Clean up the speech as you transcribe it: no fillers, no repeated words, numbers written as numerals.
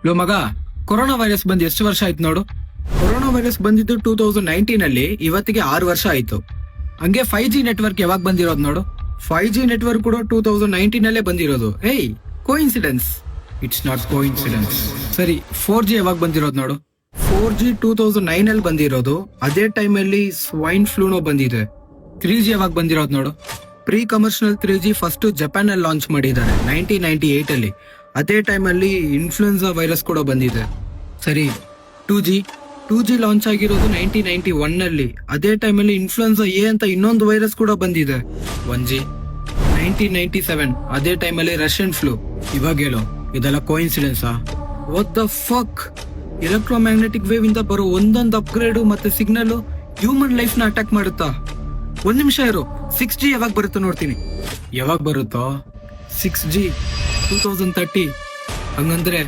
Low ಮಗ, corona virus ಬಂದು ಎಷ್ಟು ವರ್ಷ ಆಯ್ತು ನೋಡು. ಕೊರೋನಾ ವೈರಸ್ ಬಂದಿದ್ದು 2019 ಅಲ್ಲಿ, ಇವತ್ತಿಗೆ 6 ವರ್ಷ ಆಯ್ತು. ಹಂಗೆ 5G ನೆಟ್ವರ್ಕ್ ಯಾವಾಗ ಬಂದಿರೋದು ನೋಡು. 5G ನೆಟ್ವರ್ಕ್ ಕೂಡ 2019 ಅಲ್ಲೇ ಬಂದಿರೋದು. ಏಯ್, ಕೋಇನ್ಸಿಡೆನ್ಸ್? It's not coincidence. ಸರಿ, 4G ಯಾವಾಗ ಬಂದಿರೋದು ನೋಡು. 4G 2009 ಅಲ್ಲಿ ಬಂದಿರೋದು. ಅದೇ ಟೈಮ್ ಅಲ್ಲಿ ಸ್ವೈನ್ ಫ್ಲೂನೋ ಬಂದಿದೆ. 3G ಯಾವಾಗ ಬಂದಿರೋದು ನೋಡು. Pre commercial 3G first Japan ಅಲ್ಲಿ ಲಾಂಚ್ ಮಾಡಿದ್ದಾರೆ 1998 ಅಲ್ಲಿ. ಅದೇ ಟೈಮ್ ಅಲ್ಲಿ ಇನ್ಫ್ಲೂಯೆನ್ಸಾ ವೈರಸ್ ಕೂಡ ಬಂದಿದೆ. ಸರಿ, 2G ಲಾಂಚ್ ಆಗಿರೋದು 1991 ಅಲ್ಲಿ. ಅದೇ ಟೈಮ್ ಅಲ್ಲಿ ಇನ್ಫ್ಲೂಯೆನ್ಸಾ ಎ ಅಂತ ಇನ್ನೊಂದು ವೈರಸ್ ಕೂಡ ಬಂದಿದೆ. 1G 1997, ಅದೇ ಟೈಮ್ ಅಲ್ಲಿ ರಷ್ಯನ್ ಫ್ಲೂ. ಇವಾಗ ಹೇಳು, ಇದೆಲ್ಲ ಕೋಇನ್ಸಿಡೆನ್ಸಾ? What the fuck? Electromagnetic wave ಇಂದ ಬರೋ ಒಂದೊಂದು ಅಪ್ಗ್ರೇಡ್ ಮತ್ತೆ ಸಿಗ್ನಲ್ ಹ್ಯೂಮನ್ ಲೈಫ್ ನ ಅಟ್ಯಾಕ್ ಮಾಡುತ್ತಾ? ಒಂದ್ ನಿಮಿಷ ಇರು, 6G ಯಾವಾಗ ಬರುತ್ತೋ ನೋಡ್ತೀನಿ. ಯಾವಾಗ ಬರುತ್ತೋ 6G? 2030. ಹಂಗಂದ್ರೆ